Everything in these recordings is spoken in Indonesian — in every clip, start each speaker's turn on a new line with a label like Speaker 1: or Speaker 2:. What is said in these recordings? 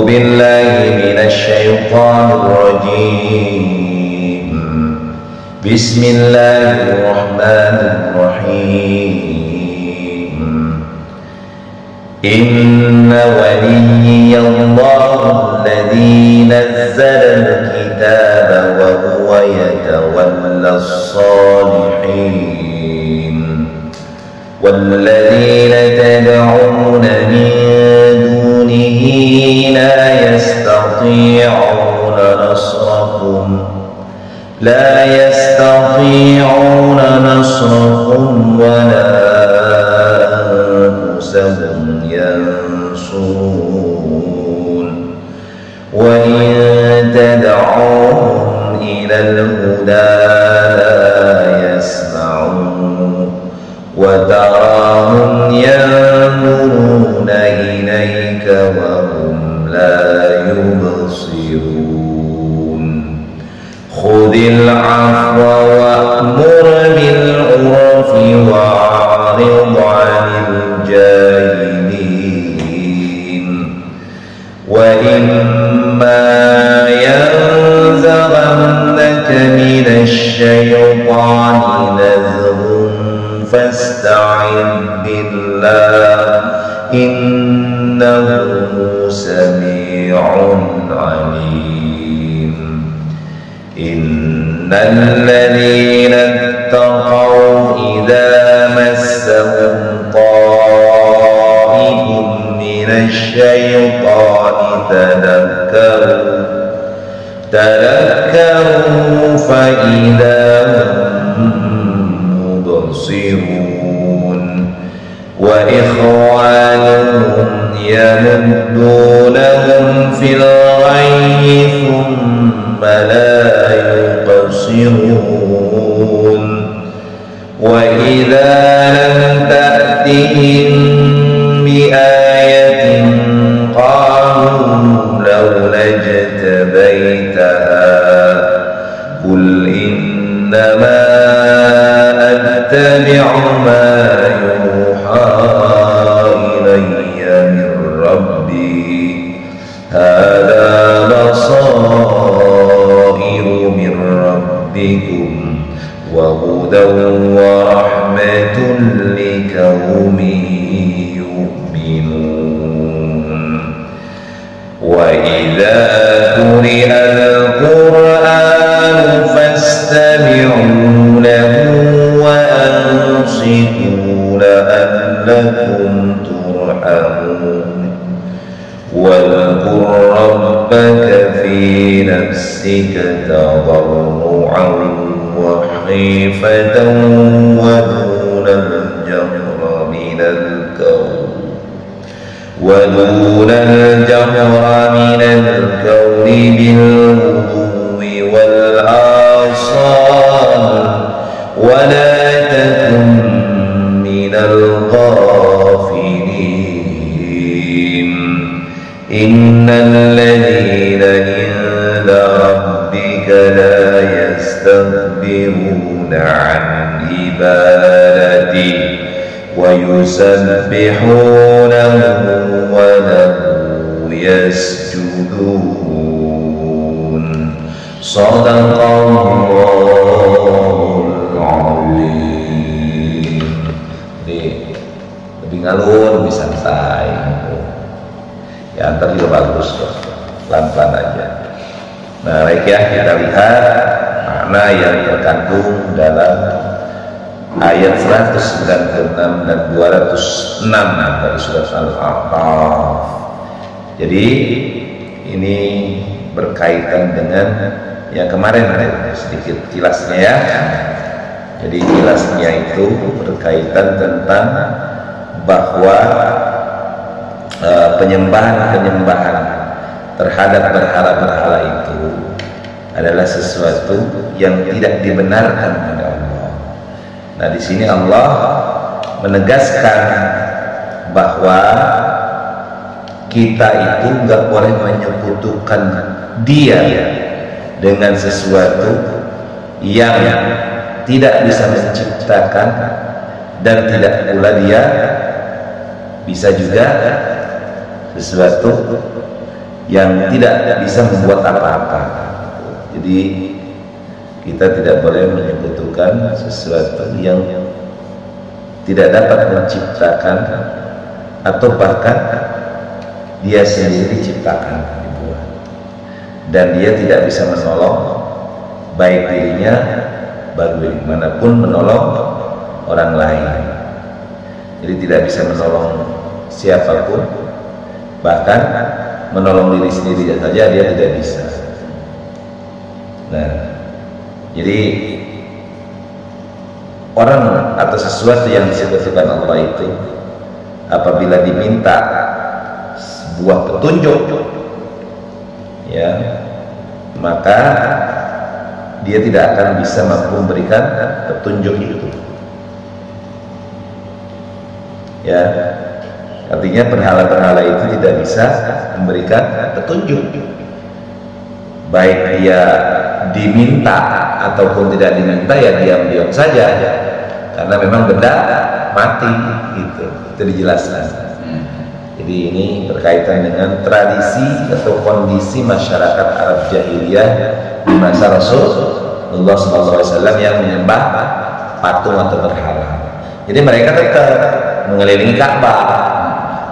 Speaker 1: بالله من الشيطان الرجيم. بسم الله الرحمن الرحيم. إن وليي الله الذي نزل الكتاب وهو يتولى الصالحين والذين تدعون من دونه لا يستطيعون نصركم ولا أنفسهم ينصرون. وإن تدعوهم إلى الهدى لا يسمعون وتراهم ينظرون إليك وهم لا يبصرون. خذ العفو وأمر بالعرف وأعرض عن الجاهلين. وإما ينزغنك من الشيطان نزغ فاستعذ بالله إنه سميع عليم. إن الذين اتقوا إذا مسهم طائف من الشيطان تذكروا فإذا هم مبصرون. وإخوانهم يمدونهم في الغي ثم لا يقصرون. وإذا لم تأتهم بآية قالوا لولا اجتبيتها قل إنما أتبع ما يوحى إلي من ربي هذا بصائر من ربكم وهدى ورحمة لقوم يؤمنون. وإذا قرئ القرآن فاستمعوا له وأنصتوا لعلكم ترحمون. واذكر ربك في نفسك تضرعا وخيفة ودون الجهر من القول بالغدو والآصال ولا تكن من الغافلين. إن الذين عند ربك لا يستكبرون عن عبادته ويسبحونه وله يسجدون. صدق الله العظيم. Lebih ngalur, lebih santai. Ya, antar juga bagus kok, pelan-pelan aja. Nah, baik ya, kita lihat makna yang terkandung dalam ayat 196 dan 206 dari surat Al-A'raf. Jadi ini berkaitan dengan yang kemarin sedikit kilasnya ya. Jadi kilasnya itu berkaitan tentang bahwa penyembahan terhadap berhala-berhala itu adalah sesuatu yang tidak dibenarkan oleh Allah. Nah, di sini Allah menegaskan bahwa kita itu nggak boleh menyekutukan Dia dengan sesuatu yang tidak bisa menciptakan dan tidak pula Dia bisa juga sesuatu yang tidak bisa membuat apa-apa. Jadi kita tidak boleh menyebutkan sesuatu yang tidak dapat menciptakan atau bahkan dia sendiri diciptakan, dibuat, dan dia tidak bisa menolong baik dirinya bagaimanapun menolong orang lain. Jadi tidak bisa menolong siapapun, bahkan menolong diri sendiri saja dia tidak bisa. Nah, jadi orang atau sesuatu yang disebutkan Allah itu apabila diminta sebuah petunjuk, ya, maka dia tidak akan bisa mampu memberikan petunjuk itu. Ya, artinya berhala-berhala itu tidak bisa memberikan petunjuk, baik dia diminta ataupun tidak diminta, ya diam-diam saja, karena memang benda mati, gitu. Itu dijelaskan. Jadi ini berkaitan dengan tradisi atau kondisi masyarakat Arab jahiliyah di masa Rasulullah SAW yang menyembah patung atau berhala. Jadi mereka tetap mengelilingi Ka'bah,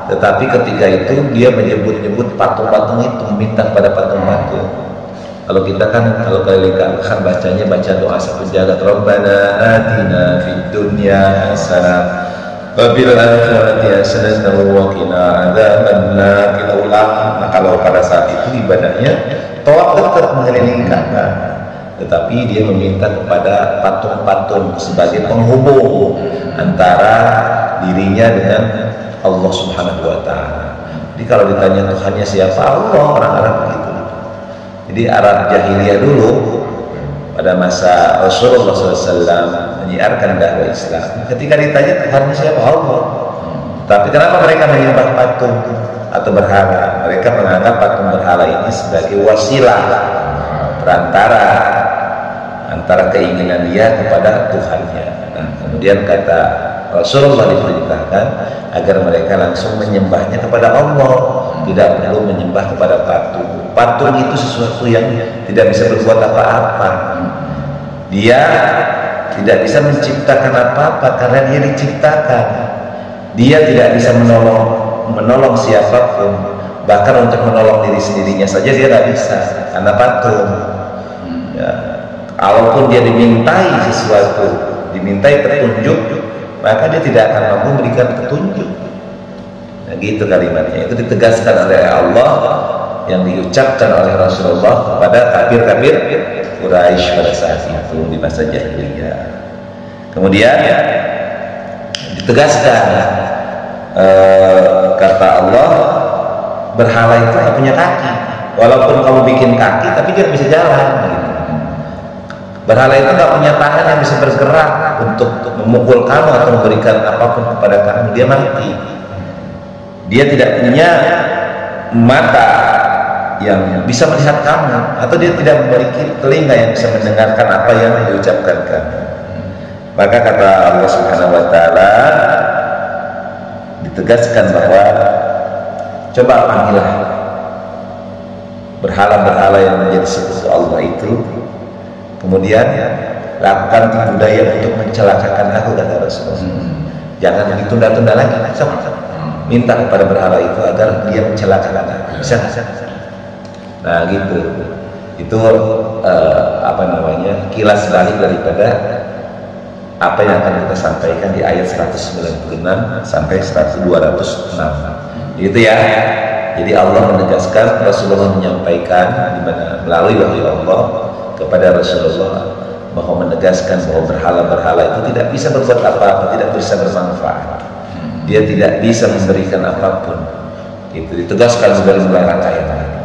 Speaker 1: tetapi ketika itu dia menyebut-nyebut patung-patung itu, meminta pada patung-patung. Kalau kita kan, kalau keliling Ka'bah kan baca doa satu jagat, Rabbana atina fid dunya hasanah wa fil akhirati hasanah wa qina adzabannar. Kita ulang. Nah, kalau pada saat itu ibadahnya tawaf tetap mengelilingi Ka'bah, tetapi dia meminta kepada patung-patung sebagai penghubung antara dirinya dengan Allah Subhanahu wa Ta'ala. Jadi kalau ditanya Tuhannya siapa, Allah, orang Arab begitu. Jadi Arab jahiliyah dulu pada masa Rasulullah SAW menyiarkan dakwah Islam, ketika ditanya Tuhannya siapa, Allah. Tapi kenapa mereka menyembah patung atau berhala? Mereka menganggap patung berhala ini sebagai wasilah, perantara antara keinginan dia kepada Tuhannya. Nah, kemudian kata Rasulullah diperintahkan agar mereka langsung menyembahnya kepada Allah, tidak perlu menyembah kepada patung. Patung itu sesuatu yang tidak bisa berbuat apa-apa. Dia tidak bisa menciptakan apa-apa karena dia diciptakan. Dia tidak bisa menolong siapapun, bahkan untuk menolong diri sendirinya saja dia tidak bisa karena patung. Ya, kalaupun dia dimintai sesuatu, dimintai petunjuk, maka dia tidak akan mampu memberikan petunjuk. Nah, gitu kalimatnya. Itu ditegaskan oleh Allah, yang diucapkan oleh Rasulullah kepada kafir-kafir Quraisy pada saat itu di masa jahiliyah. Kemudian ditegaskan, kata Allah, berhala itu tidak punya kaki. Walaupun kamu bikin kaki, tapi dia bisa jalan. Gitu. Berhala itu tidak punya tangan yang bisa bergerak untuk memukul kamu atau memberikan apapun kepada kamu. Dia mati. Dia tidak punya mata yang bisa melihat kamu, atau dia tidak memiliki telinga yang bisa mendengarkan apa yang diucapkan kamu. Maka kata Allah Subhanahu wa Ta'ala, ditegaskan bahwa coba panggillah berhala-berhala yang menjadi sekutu Allah itu, kemudian lakukan tipu daya untuk mencelakakan aku, kata Rasulullah. Jangan ditunda-tunda lagi, minta kepada berhala itu agar dia mencelakakan aku. Bisa nggak? Nah, gitu. Itu kilas balik daripada apa yang akan kita sampaikan di ayat 196 sampai 206. Gitu ya. Jadi Allah menegaskan, Rasulullah menyampaikan melalui wahyu Allah kepada Rasulullah bahwa menegaskan bahwa berhala-berhala itu tidak bisa berbuat apa-apa, tidak bisa bermanfaat. Dia tidak bisa memberikan apapun. Itu ditegaskan dari mulai rangkaian.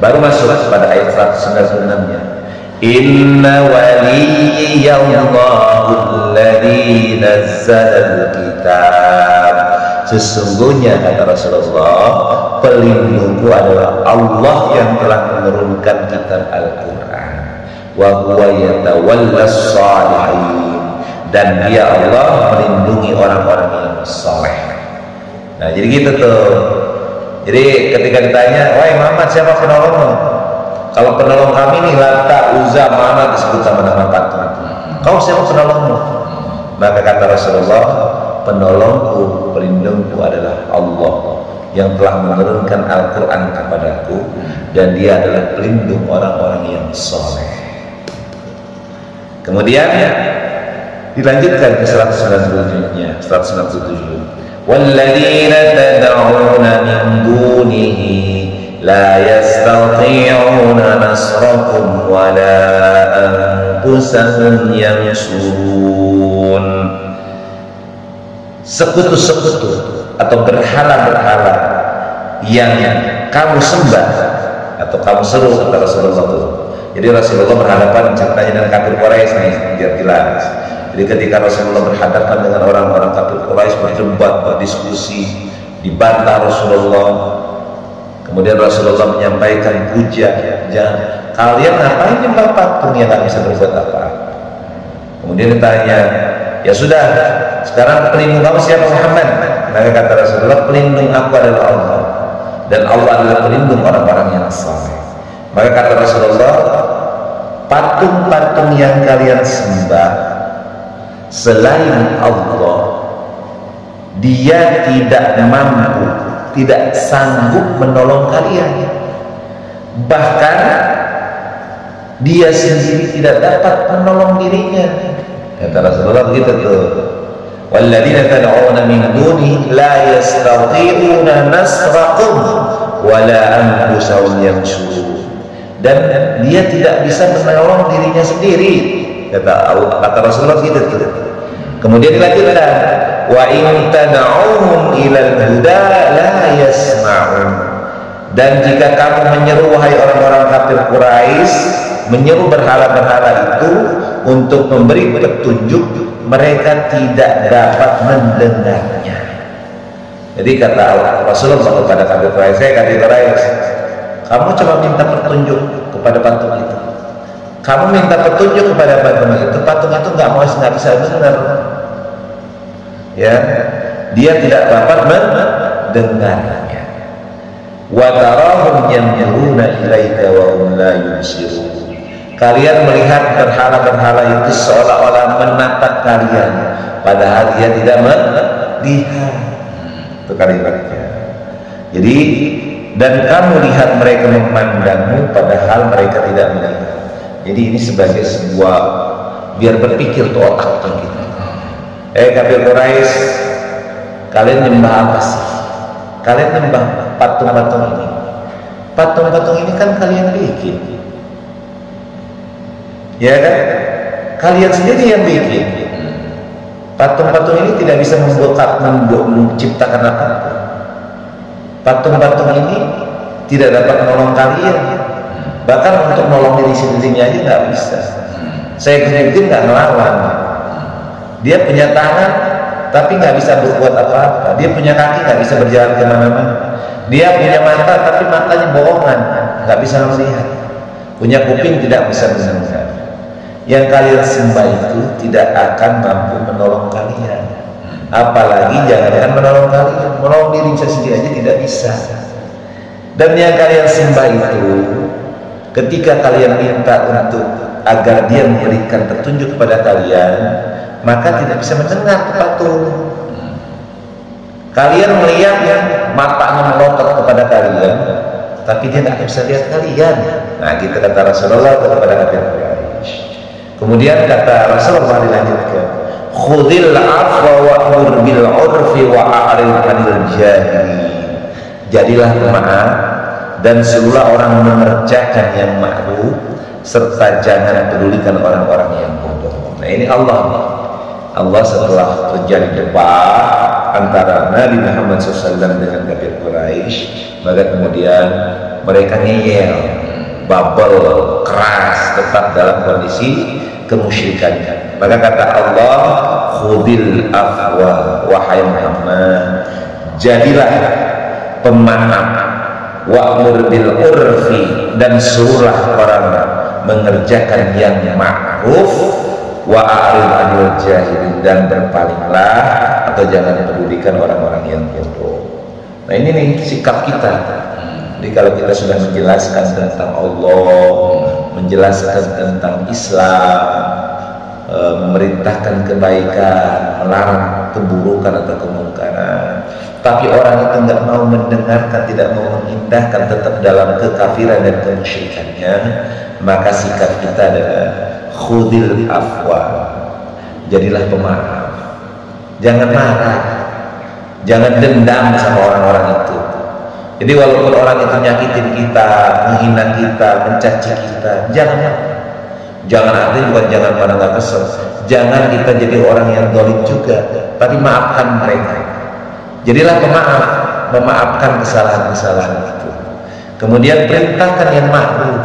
Speaker 1: Baru masuk pada ayat 196-nya. Inna waliyallahu alladzi nazzalal kitab. Sesungguhnya kata Rasulullah, pelindungku adalah Allah yang telah menurunkan kitab Al-Quran. Wa huwa yatawallas shalihin. Dan dia Allah melindungi orang-orang yang saleh. Nah, jadi gitu tuh. Jadi ketika ditanya, wahai Muhammad, siapa penolongmu? Kalau penolong kami nih Lata, Uzza, Manat disebut sama nama patung. Kau siapa penolongmu? Maka kata Rasulullah, penolongku, pelindungku adalah Allah yang telah menurunkan Al-Quran kepadaku, dan dia adalah pelindung orang-orang yang soleh. Kemudian dilanjutkan ke 197-nya, 197. Walladzina tad'una min dunihi la yastati'una nasrakum wa la anfusahum yansurun. Sekutu-sekutu atau berhala-berhala yang kamu sembah atau kamu seru, kata Rasulullah itu. Jadi Rasulullah berhadapan ceritanya dengan kafir Quraisy nih, biar jelas. Jadi ketika Rasulullah berhadapan dengan orang-orang kafir Quraisy, berdebat, berdiskusi, dibantah Rasulullah. Kemudian Rasulullah menyampaikan hujah, jangan kalian ngapain nyembah patung yang nggak bisa berbuat apa. Kemudian ditanya, ya sudah, sekarang pelindung kamu siapa Muhammad? Maka kata Rasulullah, pelindung aku adalah Allah, dan Allah adalah pelindung orang-orang yang saleh. Maka kata Rasulullah, patung-patung yang kalian sembah selain Allah, dia tidak mampu, tidak sanggup menolong kalian. Bahkan dia sendiri tidak dapat menolong dirinya. Kata Rasulullah begitu tuh. Walladzina tad'una min dunihi la yastati'una nasrakum wa la anfusahum yansurun. Dan dia tidak bisa menolong dirinya sendiri. Kata Rasulullah begitu tuh. Kemudian dilanjutkan, wa in tad'uhum ilal huda la yasma'un. Dan jika kamu menyeru, wahai orang-orang kafir Quraisy, menyeru berhala-berhala itu untuk memberi petunjuk, mereka tidak dapat mendengarnya. Jadi kata Rasulullah kepada kafir Quraisy, saya kafir Quraisy, kamu coba minta petunjuk kepada patung itu. Kamu minta petunjuk kepada patung itu nggak bisa dengar. Ya, dia tidak dapat mendengarnya. Wa tarahum yanzuruna ilaika wa hum la yubsirun. Kalian melihat berhala-berhala itu seolah-olah menatap kalian, padahal dia tidak melihat. Itu kalimatnya. Jadi, dan kamu lihat mereka memandangmu, padahal mereka tidak melihat. Jadi ini sebagai sebuah, biar berpikir tuh otaknya gitu. Kafir Quraisy, kalian nyembah apa sih? Kalian nyembah patung-patung ini. Patung-patung ini kan kalian bikin, ya kan? Kalian sendiri yang bikin. Patung-patung ini tidak bisa menciptakan apa-apa. Patung-patung ini tidak dapat menolong kalian. Bahkan untuk menolong diri sendirinya aja nggak bisa. Saya Khairuddin nggak ngelawan. Dia punya tangan tapi nggak bisa berbuat apa-apa. Dia punya kaki nggak bisa berjalan kemana-mana. Dia punya mata tapi matanya bohongan, nggak bisa melihat. Punya kuping tidak bisa mendengar. Yang kalian sembah itu tidak akan mampu menolong kalian. Apalagi jangan menolong kalian, menolong diri sendiri aja tidak bisa. Dan yang kalian sembah itu, ketika kalian minta untuk agar dia memberikan petunjuk kepada kalian, maka tidak bisa mendengar patung. Kalian melihatnya, matanya melotot kepada kalian, tapi dia tidak bisa lihat kalian. Nah, gitu kata Rasulullah kepada kafir Quraisy. Kemudian kata Rasulullah dilanjutkan, khudhil afwa wa'mur bil 'urfi wa a'rid 'anil jahilin. Jadilah pemaaf dan suruhlah orang mengerjakan yang ma'ruf, serta jangan pedulikan orang-orang yang bodoh. Nah, ini Allah setelah terjadi debat antara Nabi Muhammad SAW dengan kafir Quraisy, maka kemudian mereka ngeyel, babel, keras, tetap dalam kondisi kemusyrikannya. Maka kata Allah, khudil afwa, wahai Muhammad, jadilah pemaaf, wa'mur bil urfi, dan suruhlah orang mengerjakan yang ma'ruf, wa a'rid 'anil jahilin, dan berpalinglah atau jangan pedulikan orang-orang yang bodoh. Nah ini nih sikap kita. Jadi kalau kita sudah menjelaskan tentang Allah, menjelaskan tentang Islam, memerintahkan kebaikan, melarang keburukan atau kemungkaran, tapi orang itu nggak mau mendengarkan, tidak mau mengindahkan, tetap dalam kekafiran dan kemusyrikannya, maka sikap kita adalah khudil afwa, jadilah pemaaf, jangan marah, jangan dendam sama orang-orang itu. Jadi walaupun orang itu nyakitin kita, menghina kita, mencaci kita, jangan artinya bukan jangan pada nggak kesel, jangan kita jadi orang yang dolim juga, tapi maafkan mereka. Jadilah pemaaf, memaafkan kesalahan-kesalahan itu. Kemudian perintahkan yang ma'ruf.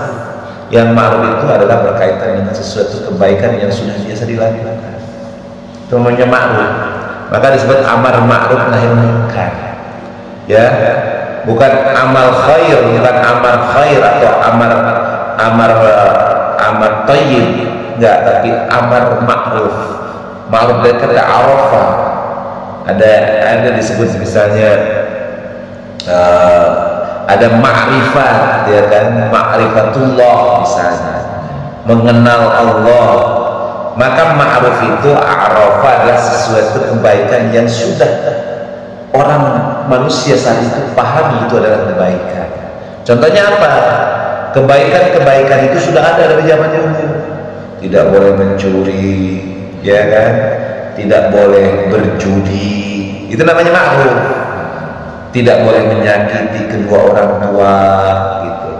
Speaker 1: Yang ma'ruf itu adalah berkaitan dengan sesuatu kebaikan yang sudah biasa dilakukan. Itu namanya ma'ruf. Maka disebut amar ma'ruf nahi munkar. Ya, bukan amal khair, bukan amar khair atau amar thayyib, enggak, tapi amar ma'ruf. Ma'ruf dari kata arafah. Ada disebut misalnya ada ma'rifat, ya kan, ma'rifatullah misalnya, mengenal Allah. Maka ma'ruf itu arafah adalah sesuatu kebaikan yang sudah orang manusia saat itu pahami itu adalah kebaikan. Contohnya apa? Kebaikan-kebaikan itu sudah ada dari zaman dahulu. Tidak boleh mencuri, ya kan? Tidak boleh berjudi, itu namanya ma'ruf. Tidak boleh menyakiti kedua orang tua, gitu.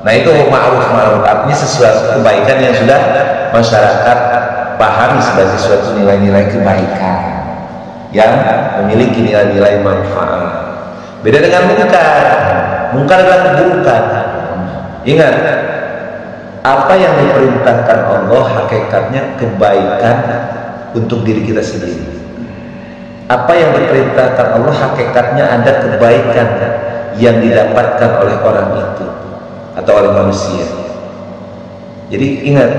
Speaker 1: Nah itu ma'ruf, artinya sesuatu kebaikan yang sudah masyarakat pahami sebagai suatu nilai-nilai kebaikan yang memiliki nilai-nilai manfaat. Beda dengan munkar. Munkar adalah keburukan. Ingat, apa yang diperintahkan Allah hakikatnya kebaikan untuk diri kita sendiri. Apa yang diperintahkan Allah hakikatnya ada kebaikan yang didapatkan oleh orang itu atau oleh manusia. Jadi ingat,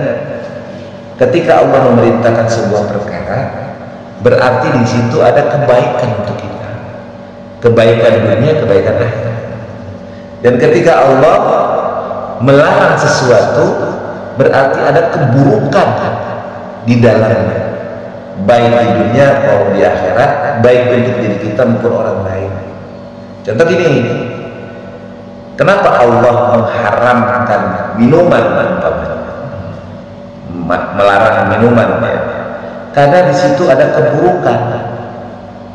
Speaker 1: ketika Allah memerintahkan sebuah perkara, berarti di situ ada kebaikan untuk kita, kebaikan dunia, kebaikan akhirat. Dan ketika Allah melarang sesuatu, berarti ada keburukan di dalamnya, baik di dunia maupun di akhirat, baik untuk diri kita maupun orang lain. Contoh gini, kenapa Allah mengharamkan minuman, melarang minuman? Ya? Karena di situ ada keburukan,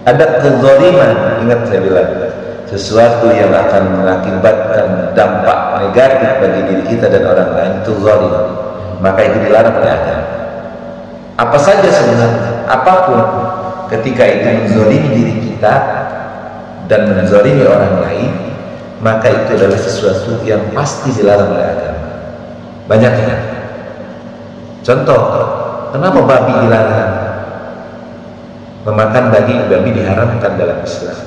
Speaker 1: ada kezaliman. Ingat saya bilang, sesuatu yang akan mengakibatkan dampak negatif bagi diri kita dan orang lain itu zalim, maka itu dilarang oleh agama. Apa saja sebenarnya, apapun, ketika itu menzalimi diri kita dan menzalimi orang lain, maka itu adalah sesuatu yang pasti dilarang oleh agama. Banyaknya contoh, kenapa babi dilarang? Memakan daging babi diharamkan dalam Islam.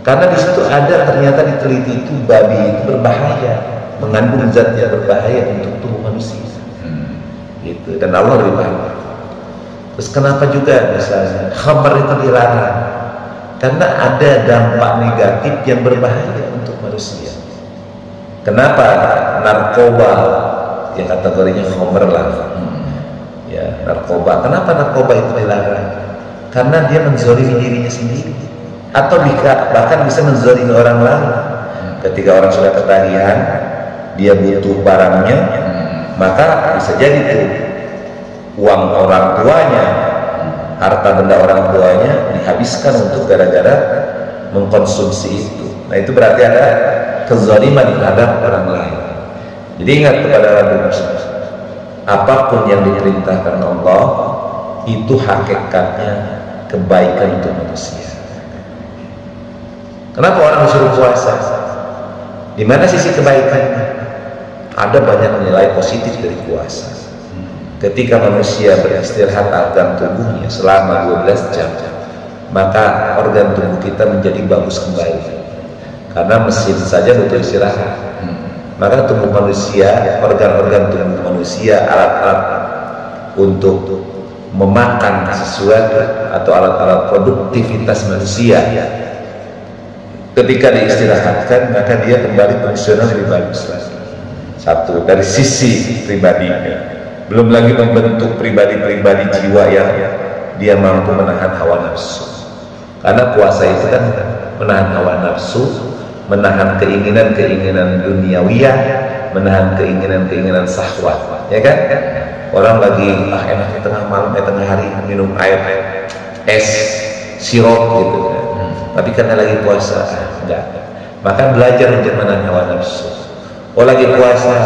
Speaker 1: Karena di situ ada, ternyata diteliti itu babi itu berbahaya, mengandung zat yang berbahaya untuk tubuh manusia. Gitu. Dan Allah lebih paham. Terus kenapa juga misalnya khamr itu dilarang? Karena ada dampak negatif yang berbahaya untuk manusia. Kenapa narkoba, yang kategorinya khamr lah, ya narkoba. Kenapa narkoba itu dilarang? Karena dia menzalimi dirinya sendiri, atau bahkan bisa menzalimi orang lain. Ketika orang sudah ketagihan, dia butuh barangnya, maka bisa jadi tuh uang orang tuanya, harta benda orang tuanya dihabiskan untuk gara-gara mengkonsumsi itu. Nah itu berarti ada kezaliman terhadap orang lain. Jadi ingat kepada Rabbul Muslim, apapun yang diperintahkan Allah itu hakikatnya kebaikan untuk manusia. Kenapa orang disuruh puasa? Di mana sisi kebaikannya? Ada banyak nilai positif dari puasa. Ketika manusia beristirahat organ tubuhnya selama 12 jam, maka organ tubuh kita menjadi bagus kembali. Karena mesin saja butuh istirahat. Maka tubuh manusia, organ-organ tubuh manusia, alat-alat untuk memakan sesuatu atau alat-alat produktivitas manusia ketika diistirahatkan maka dia kembali fungsional lebih bagus lagi. Satu, dari sisi pribadinya, belum lagi membentuk pribadi-pribadi jiwa yang dia mampu menahan hawa nafsu. Karena puasa itu kan menahan hawa nafsu, menahan keinginan-keinginan duniawiyah, menahan keinginan-keinginan syahwat, ya kan? Orang lagi enaknya tengah malam, tengah hari minum air es sirup gitu kan. Tapi karena lagi puasa, enggak. Maka belajar untuk menahan hawa nafsu. Oh lagi puasa,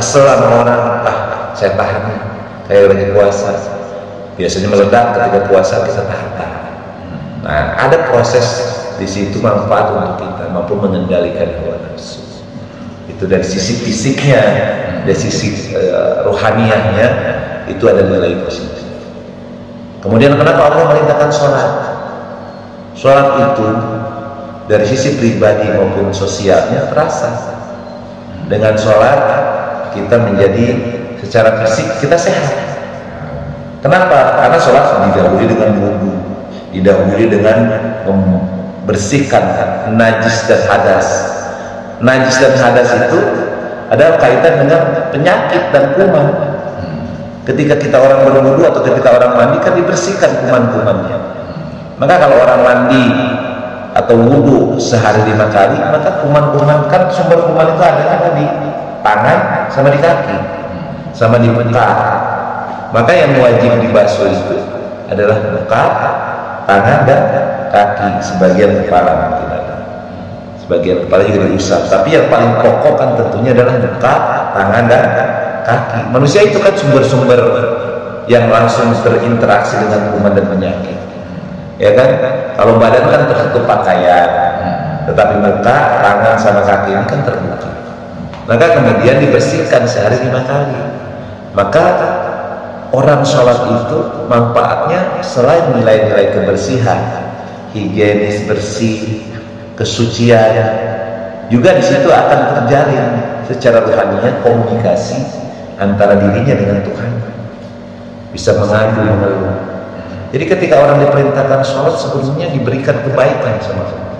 Speaker 1: kesel sama orang, saya tahan, kayak lagi puasa. Biasanya meledak ketika puasa, kita tahan. Nah, ada proses di situ manfaat untuk kita mampu mengendalikan hawa nafsu. Itu dari sisi fisiknya, dari sisi rohaniahnya, itu ada nilai positif. Kemudian kenapa Allah merintahkan sholat? Sholat itu dari sisi pribadi maupun sosialnya terasa. Dengan sholat kita menjadi secara fisik kita sehat. Kenapa? Karena sholat didahului dengan wudu, didahului dengan membersihkan najis dan hadas. Najis dan hadas itu adalah kaitan dengan penyakit dan kuman. Ketika kita orang berwudu atau ketika orang mandi kan dibersihkan kuman-kumannya. Maka kalau orang mandi atau wudu sehari 5 kali, maka kuman-kuman, kan sumber kuman itu ada di tangan sama di kaki sama di muka. Maka yang wajib dibasuh itu adalah muka, tangan dan kaki, sebagian kepala mungkin ada, sebagian kepala juga diusap. Tapi yang paling pokok kan tentunya adalah muka, tangan dan kaki. Manusia itu kan sumber-sumber yang langsung berinteraksi dengan kuman dan penyakit, ya kan? Kalau badan kan tertutup pakaian, tetapi muka, tangan sama kaki ini kan terbuka. Maka kemudian dibersihkan sehari 5 kali. Maka orang sholat itu manfaatnya selain nilai-nilai kebersihan, higienis, bersih, kesucian, juga di situ akan terjalin secara rohaniah komunikasi antara dirinya dengan Tuhan, bisa mengadu, mengeluh. Jadi ketika orang diperintahkan sholat sebelumnya diberikan kebaikan sama Allah,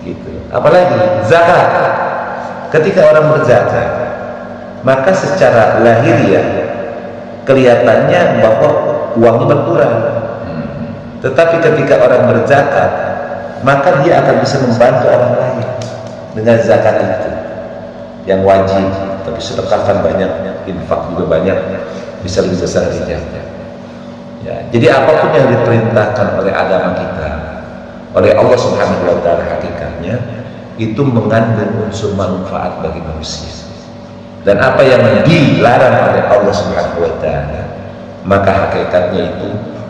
Speaker 1: gitu. Apalagi zakat, ketika orang berzakat maka secara lahiriah kelihatannya bahwa uangnya berkurang. Tetapi ketika orang berzakat, maka dia akan bisa membantu orang lain dengan zakat itu yang wajib. Tapi sedekahkan banyak, infak juga banyak, bisa lebih besar hidupnya. Ya, jadi apapun yang diperintahkan oleh agama kita, oleh Allah Subhanahu wa Ta'ala, hakikatnya itu mengandung unsur manfaat bagi manusia. Dan apa yang dilarang oleh Allah Subhanahu wa Ta'ala, maka hakikatnya itu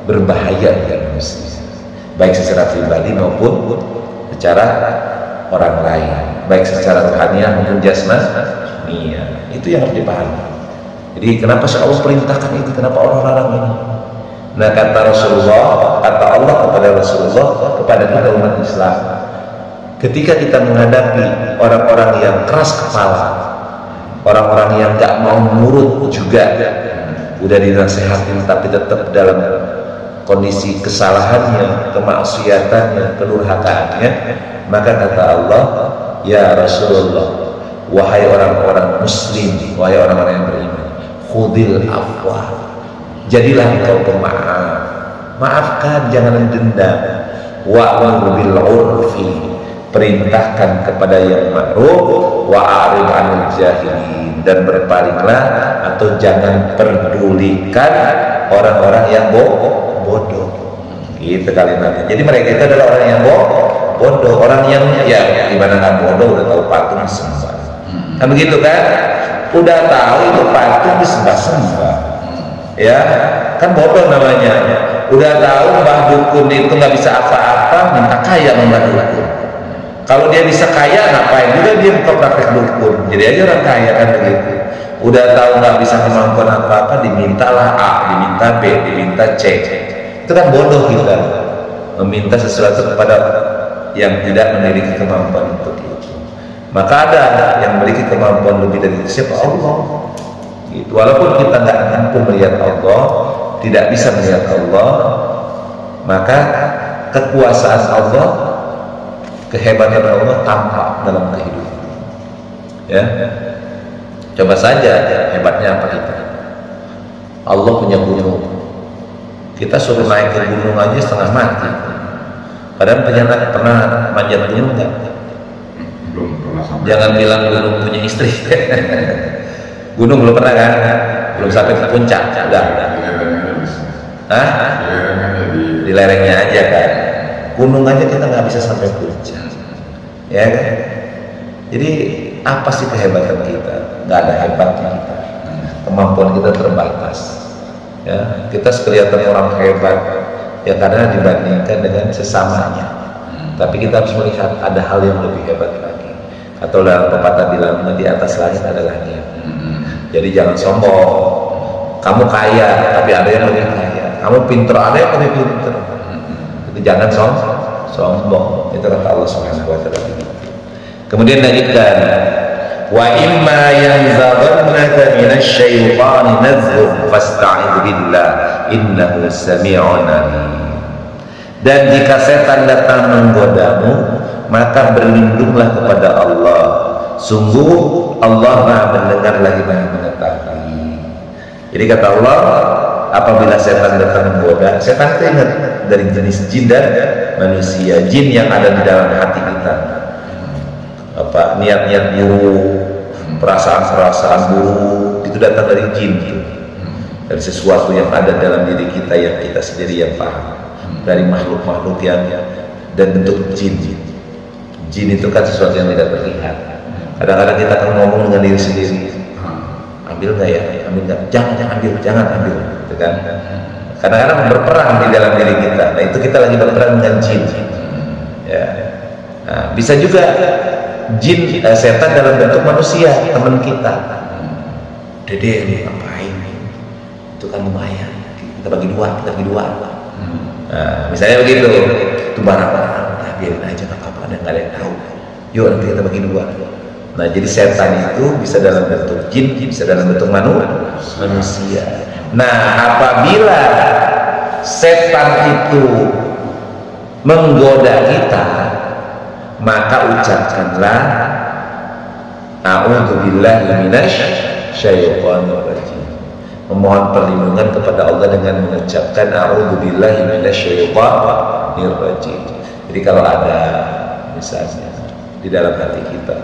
Speaker 1: berbahaya bagi manusia, baik secara pribadi maupun secara orang lain, baik secara rohaniah maupun jasmaniah. Itu yang harus dipahami. Jadi kenapa Allah perintahkan itu, kenapa orang larang ini? Nah, kata Rasulullah, kata Allah kepada Rasulullah, kepada kita umat Islam, ketika kita menghadapi orang-orang yang keras kepala, orang-orang yang gak mau nurut juga, udah dinasehatin tapi tetap dalam kondisi kesalahannya, kemaksiatannya, kedurhakaannya, maka kata Allah, ya Rasulullah, wahai orang-orang muslim, wahai orang-orang yang beriman, khudil afwa, jadilah engkau pemaaf, maafkan, jangan dendam, wa'mur bil urfi, perintahkan kepada yang ma'ruf, wa'arid 'anil jahilin, dan berpalinglah atau jangan pedulikan orang-orang yang bodoh. Gitu kalimatnya. Jadi mereka itu adalah orang yang bodoh, orang yang ya gimana kan bodoh, udah tahu patung disembah. Kan begitu kan? Udah tahu itu patung disembah-sembah. Ya, kan bodoh namanya. Udah tahu Mbah Dukun itu nggak bisa apa-apa, minta kaya Mbah Dukun. Kalau dia bisa kaya, ngapain juga dia buka praktek dukun? Jadi aja orang kaya kan begitu. Udah tahu nggak bisa kemampuan apa-apa, dimintalah A, diminta B, diminta C. Itu kan bodoh kita meminta sesuatu kepada yang tidak memiliki kemampuan untuk itu. Maka ada yang memiliki kemampuan lebih dari itu, siapa? Allah. Gitu. Walaupun kita nggak mampu melihat Allah, tidak bisa melihat Allah, maka kekuasaan Allah kehebatan Allah tampak dalam kehidupan. Ya, coba saja hebatnya apa kita. Allah punya gunung, kita suruh naik ke gunung aja setengah mati. Padahal pernah manjat gunung nggak?
Speaker 2: Belum pernah sampai.
Speaker 1: Jangan bilang gunung punya istri. Gunung belum pernah kan? Belum sampai ke puncak, udah. Hah? Di lerengnya aja kan. Gunung aja kita nggak bisa sampai puncak, ya kan? Jadi apa sih kehebatan kita? Nggak ada hebatnya kita. Kemampuan kita terbatas. Ya, kita kelihatan orang hebat ya karena dibandingkan dengan sesamanya. Tapi kita harus melihat ada hal yang lebih hebat lagi. Atau dalam pepatah bilang di atas langit ada langit. Jadi jangan sombong. Kamu kaya, tapi ada yang lebih kaya. Kamu pintar, ada yang lebih pintar. Jangan sombong. Itu kata Allah Subhanahu wa taala. Kemudian lanjutkan, wa imma yanzaghannaka minasy-syaitani nazghun fasta'idz billah innahu samii'un 'alim. Dan jika setan datang menggodamu, maka berlindunglah kepada Allah. Sungguh Allah Maha mendengar lagi Maha mengetahui. Jadi kata Allah, apabila setan datang menggoda, setan itu ingat dari jenis jin dan manusia. Jin yang ada di dalam hati kita, apa niat-niat buruk, perasaan-perasaan buruk, itu datang dari jin, dari sesuatu yang ada dalam diri kita yang kita sendiri yang paham, dari makhluk-makhluk yang dan bentuk jin. Jin itu kan sesuatu yang tidak terlihat. Kadang-kadang kita akan ngomong dengan diri sendiri, ambil nggak ya, ambil nggak, jangan ambil, gitu kan? Kadang-kadang berperang di dalam diri kita. Nah itu kita lagi berperang dengan jin. Ya, nah, bisa juga jin setan dalam bentuk manusia, teman kita. Dede ini ngapain? Itu kan lumayan. Kita bagi dua. Nah, misalnya begitu. Itu barang-barang. Nah, biarin aja nggak apa-apa. Nggak ada yang tahu. Yuk nanti kita bagi dua. Nah, jadi setan itu bisa dalam bentuk jin, bisa dalam bentuk manusia. Nah, apabila setan itu menggoda kita, maka ucapkanlah a'udzubillahi minasyaitonir rajim. Memohon perlindungan kepada Allah dengan mengucapkan a'udzubillahi minasyaitonir rajim. Jadi kalau ada misalnya di dalam hati kita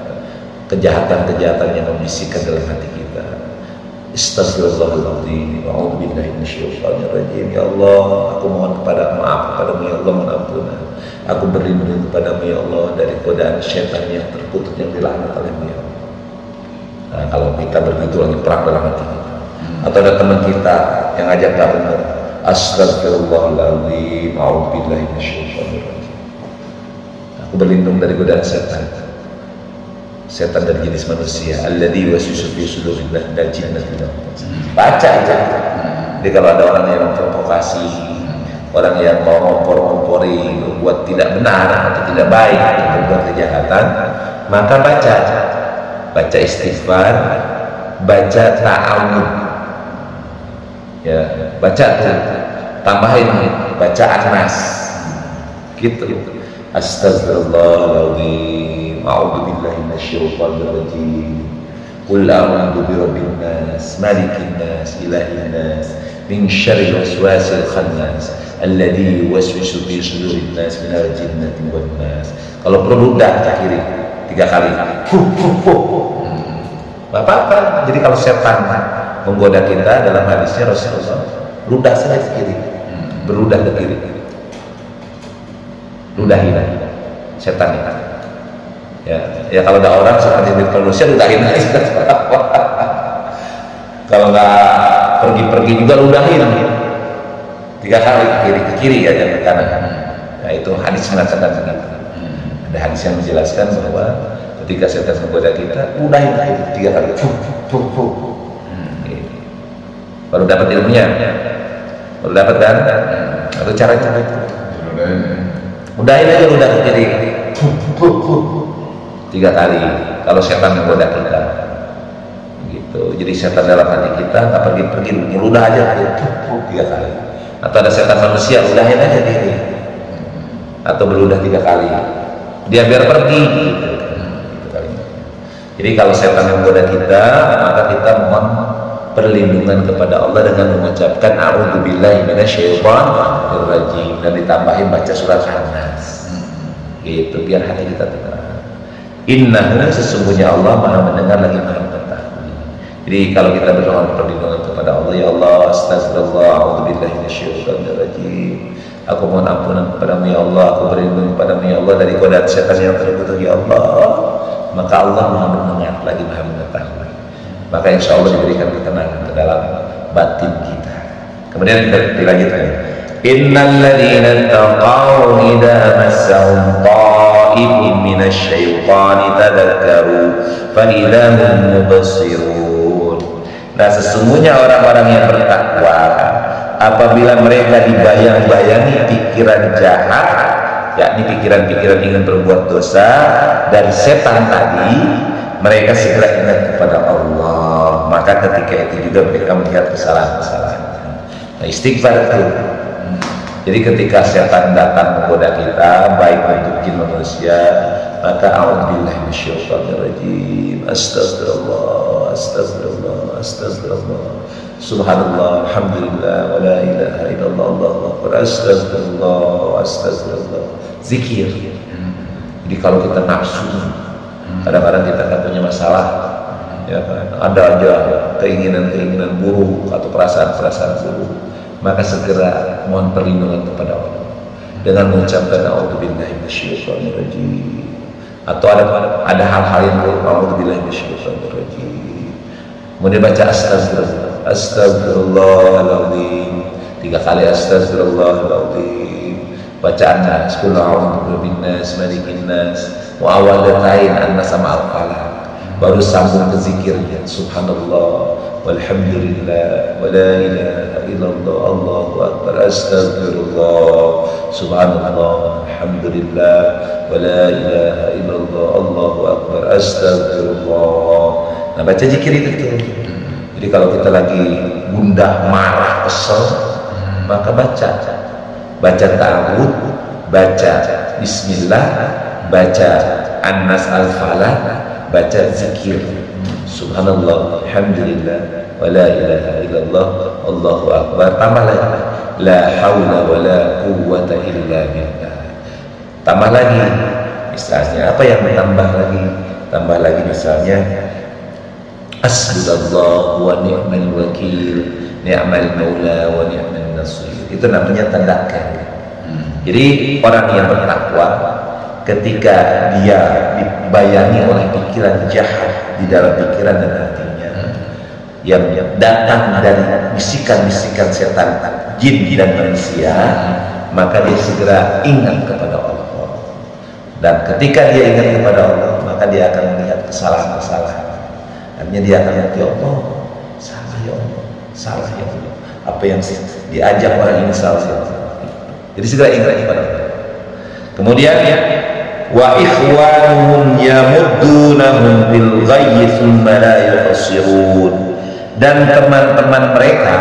Speaker 1: kejahatan-kejahatan yang membisikkan dalam hati kita, Astaghfirullahaladzim, wa'udzubillahi minasyaitonir rajim. Ya Allah, aku mohon kepada maaf kepadamu ya Allah, mohon ampunan. Aku berlindung kepadamu ya Allah dari godaan syaitan yang terkutuk yang dilaknat olehmu ya Allah. Nah, kalau kita begitu lagi perang dalam hati kita, atau ada teman kita yang ngajak tak benar, Astaghfirullahaladzim, wa'udzubillahi minasyaitonir rajim. Aku berlindung dari godaan setan. Setan dari jenis manusia, alladzi yuwaswisu fi sudurin minal jinnati wan nas. Baca aja. Jadi kalau ada orang yang memprovokasi, orang yang mau ngompor-ngompori, berbuat tidak benar atau tidak baik, berbuat kejahatan, maka baca istighfar, baca ta'awud, ya, baca tuh, tambahin baca An-Nas, gitu. Astaghfirullahaladzim, a'udzubillahi minasyaitonir rajim. Qul a'udzu birabbin nas, malikin nas, ilahin nas, min syarril waswasil khannas, alladzi yuwaswisu fi sudurin nas minal jinnati wan nas. Kalau perlu ludah ke kiri 3 kali. Apa-apa. Jadi kalau setan menggoda kita, dalam hadisnya Rasulullah, ludah saja ke kiri, berudah ke kiri. Ludahin setan itu. Ya kalau ada orang seperti di manusia, ludahin aja. Kalau nggak pergi juga ludahin 3 kali ke kiri ya, jangan ke kanan. Nah itu hadis mengatakan begitu. Ada hadis yang menjelaskan bahwa ketika setan menggoda kita, ludahin aja 3 kali. Baru dapat ilmunya. Baru dapat kan? Atau cara-cara itu. Udahin aja ludah ke kiri 3 kali kalau setan menggoda kita gitu. Jadi setan dalam hati kita nggak pergi ludah aja 3 kali. Atau ada setan manusia, udahin aja diri atau beludah 3 kali dia biar pergi gitu. Jadi kalau setan menggoda kita, maka kita mohon perlindungan kepada Allah dengan mengucapkan a'udzubillahi minasyaitonir rajim dan ditambahin baca surat An-Nas. Gitu biar hati kita tenang. Innahu, sesungguhnya Allah Maha mendengar lagi Maha mengetahui. Jadi kalau kita berdoa perlindungan kepada Allah, ya Allah, astagfirullah, a'udzubillahi minasyaitonir rajim. Aku mohon ampunan kepadamu ya Allah, aku berlindung kepadamu ya Allah dari godaan setan yang terkutuk ya Allah. Maka Allah Maha mendengar lagi Maha mengetahui. Maka insya Allah diberikan ketenangan ke dalam batin kita. Kemudian dilanjutkan, innal ladzina taqaw idza massahum ta'ifun minasyaitani tadakkaru fa idza hum mubsirun. Nah, sesungguhnya orang-orang yang bertakwa apabila mereka dibayang-bayangi pikiran jahat, yakni pikiran-pikiran ingin berbuat dosa dari setan tadi, mereka segera ingat kepada Allah. Maka ketika itu juga mereka melihat kesalahan-kesalahan. Nah, istighfar itu. Jadi ketika setan datang menggoda kita, baik untuk jin manusia, maka a'udzubillahi minasyaitonir rajim. Astagfirullah, astagfirullah, astagfirullah. Subhanallah, alhamdulillah, wa la ilaha illallah, Allahu akbar, astagfirullah, astagfirullah. Zikir. Jadi kalau kita nafsu, kadang-kadang kita kan punya masalah, ya kan? Ada aja keinginan-keinginan buruk atau perasaan-perasaan buruk, maka segera mohon perlindungan kepada Allah dengan mengucapkan a'udzubillahi minasyaitonir rajim. Atau ada hal-hal yang buruk, a'udzubillahi minasyaitonir rajim. Kemudian baca astagfirullah, astagfirullahaladzim 3 kali, astagfirullahaladzim. Bacaan Nas, qul a'udzu birabbin nas, malikin nas, muawwadatain an-nas sama al-falaq. Baru sambung ke zikirnya, subhanallah walhamdulillah wa la ilaha illallah, Allahu akbar, astagfirullah, subhanallah alhamdulillah wa la ilaha illallah, Allahu akbar, astagfirullah. Nah, baca zikir itu tuh. Jadi kalau kita lagi gundah, marah, kesel, maka baca ta'awud, baca bismillah, baca an-nas al-falaq, baca zikir subhanallah alhamdulillah wa la ilaha illallah, Allahu akbar. Tambah lagi la haula wa la quwwata illa billah. Tambah lagi misalnya apa yang ditambah lagi? Tambah lagi misalnya hasbunallah wa ni'mal wakil, ni'mal maula wa ni'mal nasir. Itu namanya tadakkar. Jadi orang yang bertakwa ketika dia dibayangi oleh pikiran jahat di dalam pikiran dan hatinya yang datang dari bisikan-bisikan setan, jin dan manusia, maka dia segera ingat kepada Allah. Dan ketika dia ingat kepada Allah, maka dia akan melihat kesalahan-kesalahan. Artinya dia akan melihat, ya Allah, salah ya Allah, salah ya Allah. Apa yang diajak orang ini salah ya Allah. Jadi segera ingat kepada Allah. Kemudian wa ikhwanuhum yamuddunahum bil ghayyi thumma la yuqsirun. Dan teman-teman mereka,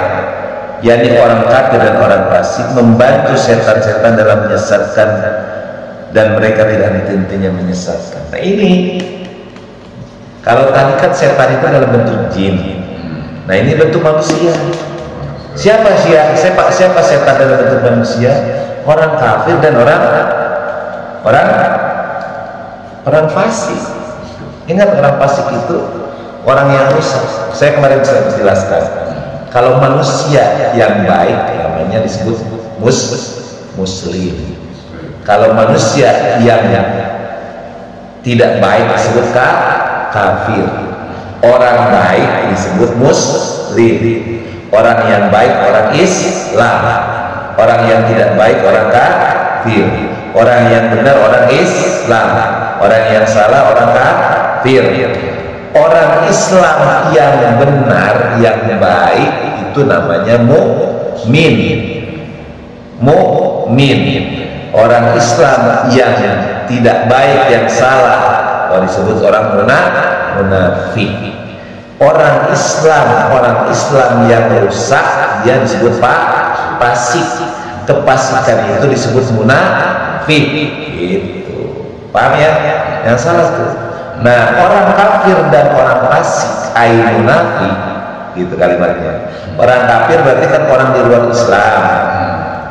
Speaker 1: yakni orang kafir dan orang fasik, membantu setan-setan dalam menyesatkan, dan mereka tidak henti-hentinya menyesatkan. Nah ini, kalau tadi kan setan itu dalam bentuk jin, nah ini bentuk manusia. Siapa setan dalam bentuk manusia? Orang kafir dan orang fasik. Ingat, orang fasik itu orang yang rusak. Saya kemarin sudah menjelaskan, kalau manusia yang baik namanya disebut muslim. Kalau manusia yang tidak baik disebut kafir. Orang baik disebut muslim. Orang yang baik orang Islam. Orang yang tidak baik orang kafir. Orang yang benar orang Islam. Orang yang salah orang kafir. Orang Islam yang benar, yang baik, itu namanya mukmin. Orang Islam yang tidak baik, yang salah, disebut orang munafik. Orang Islam yang rusak, dia disebut fasik. Kefasikan itu disebut munafik. Itu. Paham ya? Yang salah tuh. Nah, orang kafir dan orang fasik, ai munafik, gitu kalimatnya. Orang kafir berarti kan orang di luar Islam.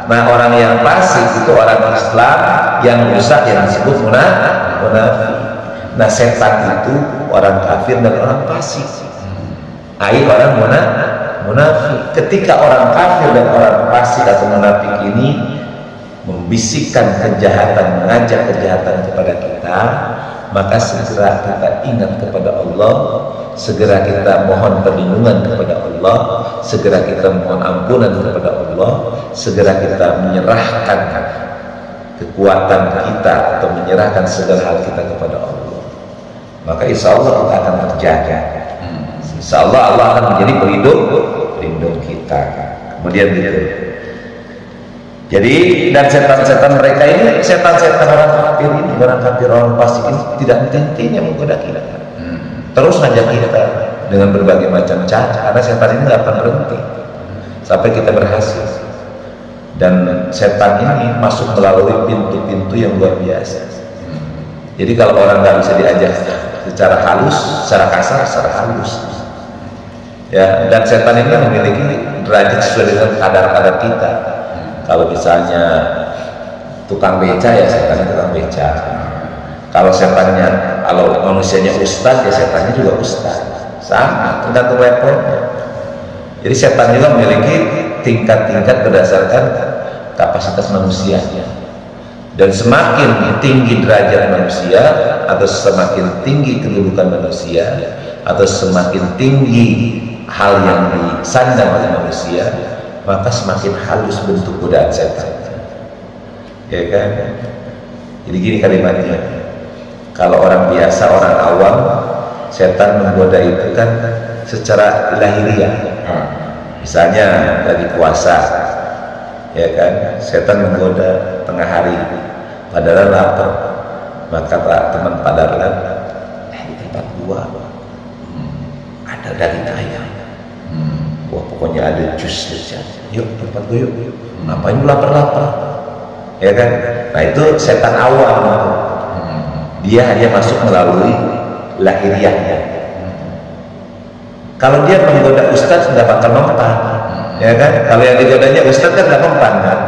Speaker 1: Nah, orang yang fasik itu orang Islam yang rusak, yang disebut munafik. Nah, setan itu orang kafir dan orang fasik. Ai orang munafik. Ketika orang kafir dan orang fasik atau munafik ini membisikkan kejahatan, mengajak kejahatan kepada kita, maka segera kita ingat kepada Allah, segera kita mohon perlindungan kepada Allah, segera kita mohon ampunan kepada Allah, segera kita menyerahkan kekuatan kita atau menyerahkan segala hal kita kepada Allah, maka insya Allah kita akan terjaga. Insya Allah Allah akan menjadi pelindung kita. Kemudian gitu. Jadi, dan setan-setan mereka ini, setan-setan orang kafir ini, orang kafir, orang fasik ini tidak henti-hentinya menggoda kita. Terus ngajak kita dengan berbagai macam cara, karena setan ini nggak akan berhenti sampai kita berhasil. Dan setan ini masuk melalui pintu-pintu yang luar biasa. Jadi kalau orang nggak bisa diajak secara halus, secara kasar, secara halus, ya. Dan setan ini memiliki derajat sesuai dengan kadar-kadar kita. Kalau misalnya tukang beca, ya setannya tukang beca. Kalau setannya, kalau manusianya ustaz, ya setannya juga ustaz. Sama, tergantung levelnya. Jadi setan juga memiliki tingkat-tingkat berdasarkan kapasitas manusianya. Dan semakin tinggi derajat manusia, atau semakin tinggi kedudukan manusia, atau semakin tinggi hal yang disandang oleh manusia, maka semakin halus bentuk godaan setan, ya kan? Jadi gini kalimatnya, kalau orang biasa, orang awam, setan menggoda itu kan secara lahiriah. Misalnya dari puasa, ya kan, setan menggoda tengah hari, padahal lapar, maka teman Pak Darlan, di tempat gua ada daging ayam. Wah, pokoknya ada jus saja. Yuk tempat gue yuk. Ngapain lu lapar-lapar? Ya kan? Nah itu setan awam. Dia hanya masuk melalui lahiriahnya. Kalau dia menggoda ustaz nggak bakal mempan, ya kan? Kalau yang digodanya ustaz kan nggak mempan kan?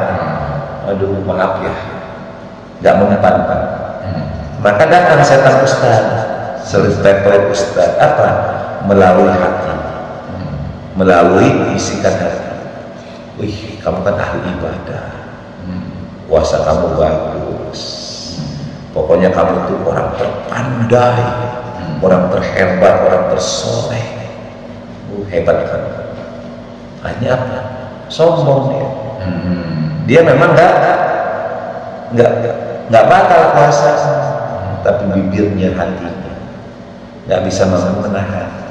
Speaker 1: Aduh, maaf ya, nggak mempan kan? Maka datang setan ustaz, selevel ustaz apa? Melalui hati. Melalui bisikan hati. Wih, kamu kan ahli ibadah, puasa kamu bagus, pokoknya kamu tuh orang terpandai, orang terhebat, orang tersoleh. Hebat kan? Hanya apa? Sombong dia. Dia memang nggak batal puasa, tapi bibirnya, hatinya nggak bisa menahan.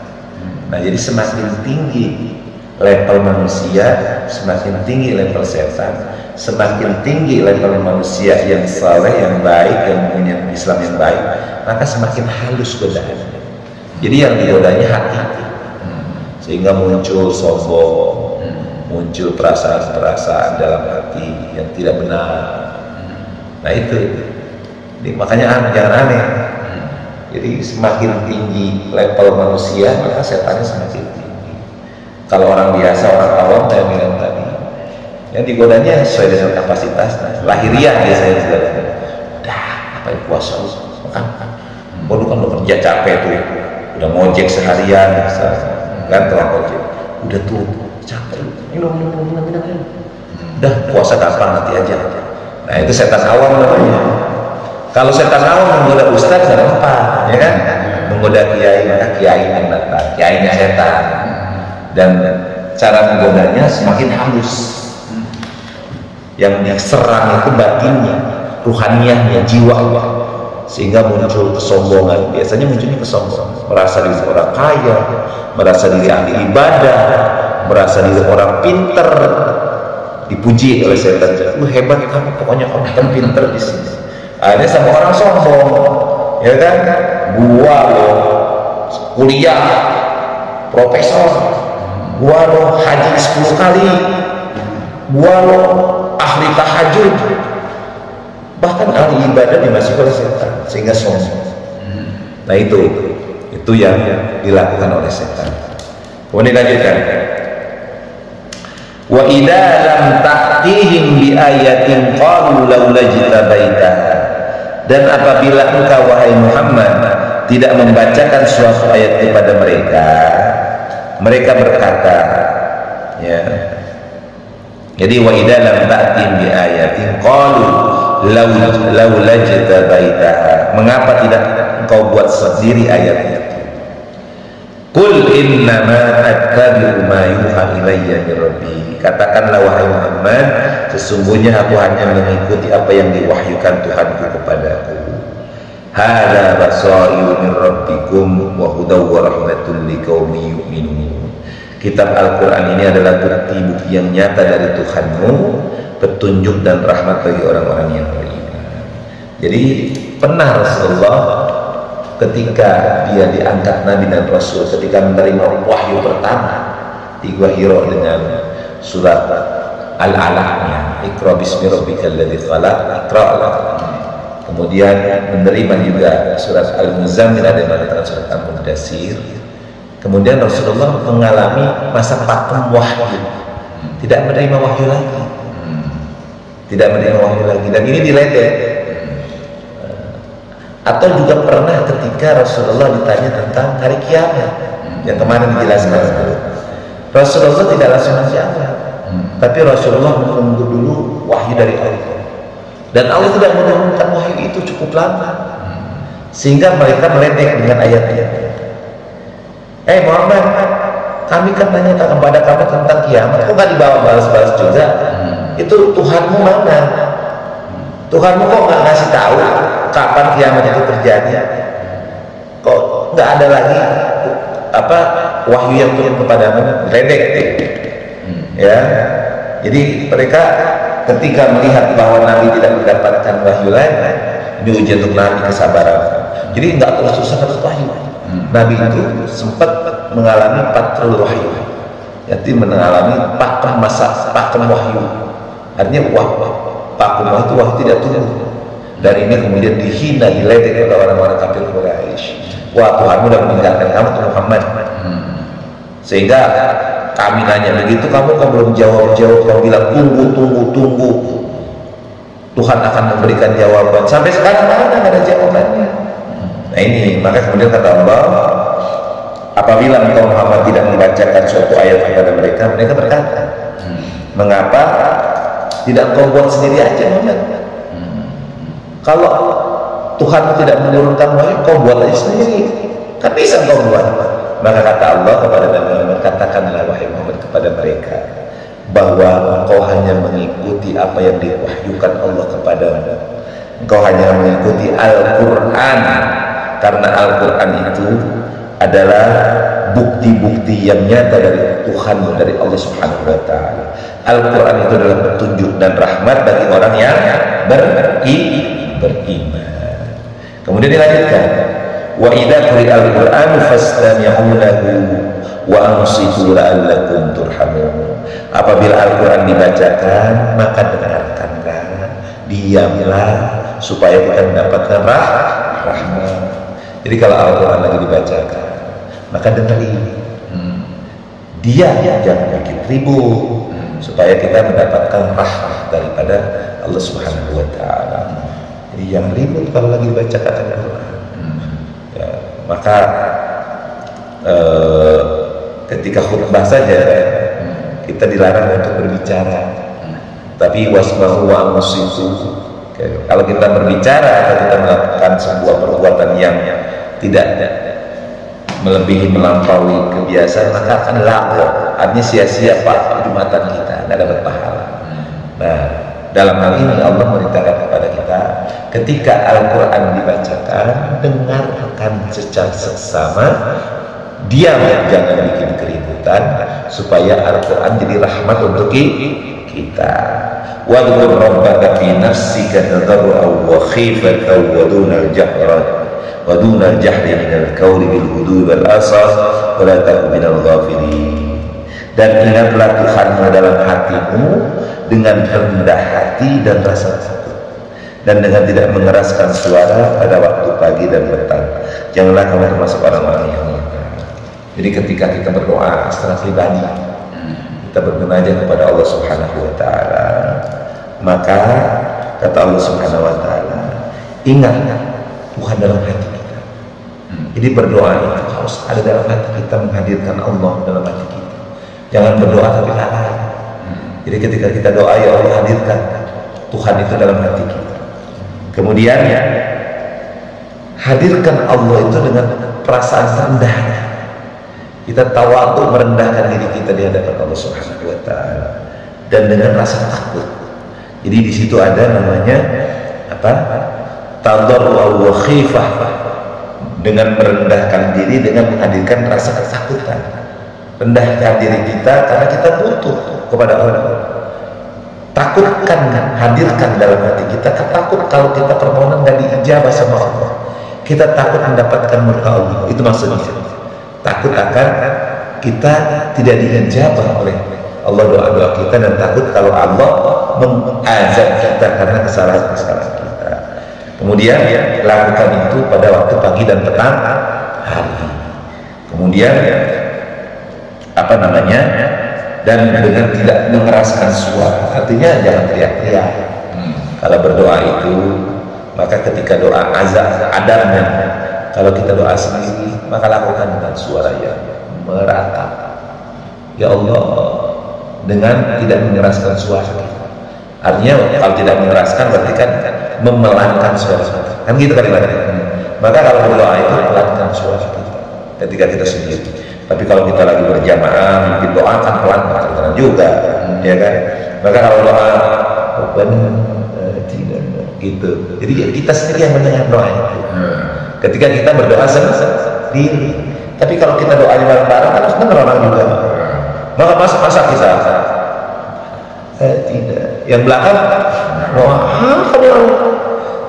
Speaker 1: Nah, jadi semakin tinggi level manusia, semakin tinggi level setan. Semakin tinggi level manusia yang saleh, yang baik, yang punya Islam yang baik, maka semakin halus godaannya. Jadi yang digodanya hati, sehingga muncul sombong, muncul perasaan-perasaan dalam hati yang tidak benar. Nah itu, jadi makanya jangan aneh. Jadi semakin tinggi level manusia, maka setannya semakin tinggi. Kalau orang biasa, orang awam, saya bilang tadi, yang digodanya sesuai dengan kapasitasnya, lahiriah biasanya juga. Dah, apa yang puasa lu? Makan. Waduh kan lo kerja capek tuh, udah ngojek seharian, gantung ojek, udah tuh capek, minum. Udah puasa gampang, nanti aja. Nah itu setan awam namanya. Kalau setan awam menggoda ustaz, nggak apa, ya kan? Menggoda kiai, maka kiai yang datang, kiainya setan. Dan cara menggodanya semakin halus. Yang diserang itu batinnya, ruhaniyahnya, jiwa, sehingga muncul kesombongan. Biasanya munculnya kesombongan, merasa diri orang kaya, merasa diri ahli ibadah, merasa diri orang pinter, dipuji oleh setan. Hebat kamu, pokoknya kamu kan pinter di sini. Akhirnya sama orang sombong, ya kan? Gua loh kuliah profesor, gua loh haji 10 kali, gua loh ahli tahajud, bahkan ahli ibadah dimasuki oleh setan sehingga sombong. Nah itu yang dilakukan oleh setan. Kemudian lanjutkan, wa idza lam ta'tihim bi ayatin qalu laula jitabaitaha, dan apabila engkau wahai Muhammad tidak membacakan suatu ayat kepada mereka, mereka berkata, ya. Jadi wa idza lam ta'tihim bi ayatin qalu laula jitabaitaha, mengapa tidak engkau buat sendiri ayat itu? Qul innama attabi'u ma yuha ilayya min rabbi, katakanlah wahai Muhammad, sesungguhnya aku hanya mengikuti apa yang diwahyukan Tuhanku kepadaku. Hadza basairu min rabbikum wa hudaw wa rahmatul liqaumin yu'minun. Kitab Al-Quran ini adalah bukti-bukti yang nyata dari Tuhanmu, petunjuk dan rahmat bagi orang-orang yang beriman. Jadi pernah Rasulullah ketika dia diangkat Nabi dan Rasul, ketika menerima wahyu pertama di Gua Hiro dengan surat Al-Alaq-nya, Iqra bismi rabbikal ladzi khalaq, Iqra'. Kemudian menerima juga surat Al-Muzammil, ada yang mengatakan surat Al-Mudaththir. Kemudian Rasulullah mengalami masa pakem wahyu, tidak menerima wahyu lagi, dan ini diledek. Atau juga pernah ketika Rasulullah ditanya tentang hari kiamat yang kemarin dijelaskan dulu, Rasulullah tidak langsung menjawab, tapi Rasulullah menunggu dulu wahyu dari Allah, dan Allah tidak menurunkan wahyu itu cukup lama sehingga mereka meledek dengan ayat-ayat. Muhammad, kami kan tanya kepada kamu tentang kiamat, kok nggak dibawa balas-balas juga? Itu Tuhanmu mana? Tuhanmu kok nggak ngasih tahu kapan kiamat itu terjadi? Kok nggak ada lagi wahyu yang turun kepadamu? Redek, ya. Jadi mereka ketika melihat bahwa Nabi tidak mendapatkan wahyu lain, ini ujian untuk Nabi kesabaran. Jadi nggak terus susah terus wahyu. Nabi itu sempat mengalami patrul wahyu, yaitu mengalami pakem wahyu. Artinya pakem wahyu itu wahyu tidak turun. Dari ini kemudian dihina, diledek oleh orang-orang kafir Quraisy. Wah, Tuhanmu sudah meninggalkan kamu tuh Muhammad. Sehingga kami nanya begitu, kamu kok belum jawab, kamu bilang tunggu. Tuhan akan memberikan jawaban. Sampai sekarang mana nggak ada jawabannya. Nah ini, maka kemudian kata Allah, apabila engkau Muhammad tidak membacakan suatu ayat kepada mereka, mereka berkata, mengapa tidak engkau buat sendiri aja Muhammad? Kalau Tuhan tidak menurunkan wahyu, kau buat aja sendiri, kan bisa engkau buat. Maka kata Allah kepada Nabi Muhammad, katakanlah wahai Muhammad kepada mereka bahwa engkau hanya mengikuti apa yang diwahyukan Allah kepadamu. Engkau hanya mengikuti Al-Quran, karena Al-Quran itu adalah bukti-bukti yang nyata dari Tuhan, dari Allah Subhanahu wa Ta'ala. Al-Quran itu adalah petunjuk dan rahmat bagi orang yang beriman. Kemudian dilanjutkan, wa idza quri'al Qur'anu fastami'u lahu wa ansitu la'allakum turhamun. Apabila Al-Quran dibacakan, maka dengarkanlah, diamlah, supaya kita mendapatkan rahmat. Jadi kalau Al-Quran lagi dibacakan, maka dengerin, jangan bikin ribut, supaya kita mendapatkan rahmat daripada Allah Subhanahu wa Ta'ala. Jadi yang ribut kalau lagi dibacakan Al-Quran. Ya, maka ketika khutbah saja kita dilarang untuk berbicara, tapi wasma'u wa ansitu. Kalau kita berbicara atau kita melakukan sebuah perbuatan yang tidak melebihi melampaui kebiasaan, maka akan lagho, artinya sia-sia Jumatan kita, tidak dapat pahala. Nah, dalam hal ini Allah merintahkan kepada kita, ketika Al-Quran dibacakan, dengarkan secara seksama, diam, jangan bikin keributan, supaya Al-Quran jadi rahmat untuk kita. Wadhkur rabbaka fi nafsika tadarru'an wa khifatan wa dunal jahri minal qawli bil ghudwi wal asal wa la takun minal ghafilin. Dan ingatlah Tuhanmu dalam hatimu dengan rendah hati dan rasa takut, dan dengan tidak mengeraskan suara pada waktu pagi dan petang. Janganlah kamu termasuk orang-orang yang murka. Jadi ketika kita berdoa secara pribadi, kita bermunajat kepada Allah Subhanahu wa taala, maka kata Allah Subhanahu wa taala, ingat Tuhan dalam hati kita. Jadi berdoa itu harus ada dalam hati kita, menghadirkan Allah dalam hati kita. Jangan berdoa tapi lalai. Jadi ketika kita doa, ya Allah hadirkan Tuhan itu dalam hati kita. Kemudian hadirkan Allah itu dengan perasaan rendahnya. Kita tawadhu, merendahkan diri kita di hadapan Allah Subhanahu wa taala, dan dengan rasa takut. Jadi di situ ada namanya apa? Tadarru wa khifah, dengan merendahkan diri, dengan menghadirkan rasa ketakutan. Rendahkan diri kita karena kita butuh kepada Allah. Takutkan, hadirkan dalam hati kita ketakut kalau kita permohonan nggak diijabah sama Allah. Kita takut mendapatkan murka Allah. Itu maksudnya. Takut akan kita tidak diijabah oleh Allah doa-doa kita, dan takut kalau Allah mengazab kita karena kesalahan-kesalahan kita. Kemudian lakukan itu pada waktu pagi dan petang hari. Kemudian apa namanya, dan dengan tidak mengeraskan suara, artinya jangan teriak-teriak. Kalau berdoa itu, maka ketika doa adabnya, kalau kita doa sendiri, maka lakukan dengan suara yang merata. Ya Allah, dengan tidak mengeraskan suara kita. Artinya kalau tidak mengeraskan berarti kan memelankan suara kita. Kan gitu kalimatnya. Maka kalau berdoa itu pelankan suara kita ketika kita sendiri. Tapi kalau kita lagi berjamaah, mungkin doa kan pelan juga, ya kan? Maka kalau doa tidak gitu. Jadi kita sendiri yang mendengar doa itu. Ketika kita berdoa sendiri. Tapi kalau kita doanya bareng-bareng, harus dengar orang juga. Maka masa kita tidak. Yang belakang doa,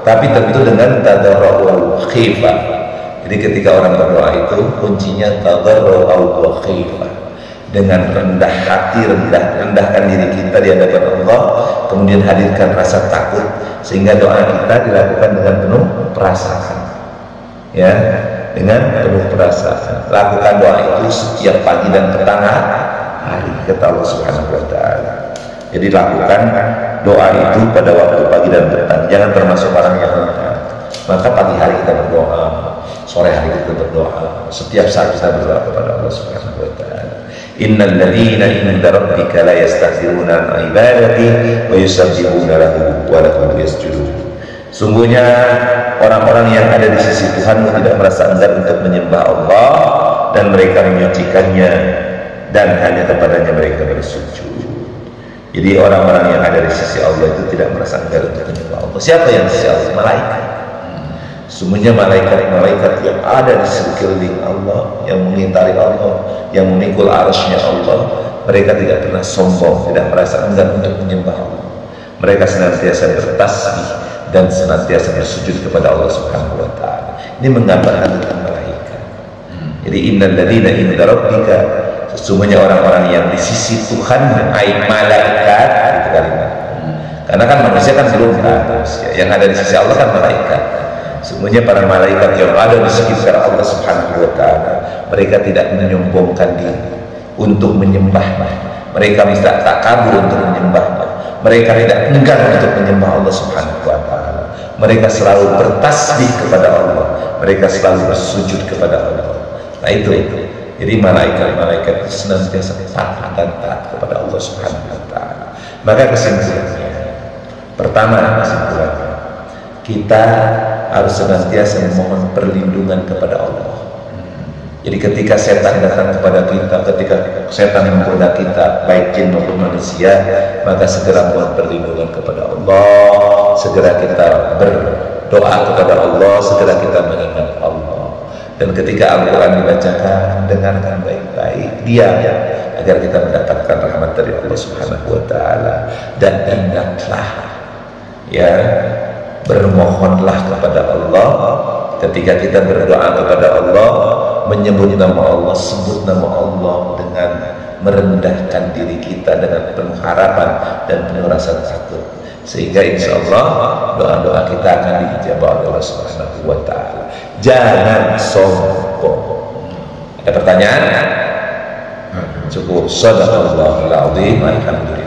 Speaker 1: tapi tentu dengan tadarru khifah. Jadi ketika orang berdoa itu kuncinya tadarru wa khifah, dengan rendah hati, rendahkan diri kita di hadapan Allah, kemudian hadirkan rasa takut, sehingga doa kita dilakukan dengan penuh perasaan, ya, dengan penuh perasaan. Lakukan doa itu setiap pagi dan petang hari, kata Allah Subhanahu wa taala. Jadi lakukan doa itu pada waktu pagi dan petang, jangan termasuk orang yang maka pagi hari kita berdoa, sore hari kita berdoa, setiap saat kita berdoa kepada Allah Subhanahu wa taala. Innal ladzina inda rabbika la yastakbiruna an ibadati wa yusabbihuna lahu wa lahu yasjudun. Sungguhnya orang-orang yang ada di sisi Tuhan tidak merasa enggan untuk menyembah Allah, dan mereka menyucikannya, dan hanya kepadanya mereka bersujud. Jadi orang-orang yang ada di sisi Allah itu tidak merasa enggan untuk menyembah Allah. Siapa yang di sisi Allah? Malaikat. Semuanya malaikat-malaikat yang ada di sekeliling Allah, yang mengitari Allah, yang memikul arsy-Nya Allah, mereka tidak pernah sombong, tidak merasa enggan untuk menyembah Allah. Mereka senantiasa bertasbih dan senantiasa bersujud kepada Allah Subhanahu wa taala. Ini menggambarkan tentang malaikat. Jadi innal ladzina inda rabbika, sesungguhnya orang-orang yang di sisi Tuhan, ai malaikat, itu kalimat. Karena kan manusia kan belum manusia, yang ada di sisi Allah kan malaikat. Semuanya para malaikat yang ada di sekitar Allah Subhanahu wa taala, mereka tidak menyombongkan diri untuk menyembah. Mereka tidak takabur untuk menyembah. Mereka tidak enggan untuk menyembah Allah Subhanahu wa taala. Mereka selalu bertasbih kepada Allah. Mereka selalu bersujud kepada Allah. Nah itu. Jadi malaikat senantiasa taat dan taat kepada Allah Subhanahu wa taala. Maka kesimpulannya, pertama kesimpulannya, kita harus senantiasa memohon perlindungan kepada Allah. Jadi ketika setan datang kepada kita, ketika setan menggoda kita, baik jin maupun manusia, maka segera mohon perlindungan kepada Allah, segera kita berdoa kepada Allah, segera kita mengingat Allah. Dan ketika Al-Quran dibacakan, dengarkan baik-baik, diam, agar kita mendapatkan rahmat dari Allah Subhanahu wa taala. Dan ingatlah, ya, bermohonlah kepada Allah. Ketika kita berdoa kepada Allah, menyebut nama Allah, sebut nama Allah dengan merendahkan diri kita, dengan penuh harapan dan penuh rasa takut. sehingga insya Allah doa-doa kita akan dijawab oleh Allah Subhanahu wa Ta'ala. Jangan sombong. Ada pertanyaan? Cukup. Shadaqallahul adzim. Alhamdulillah.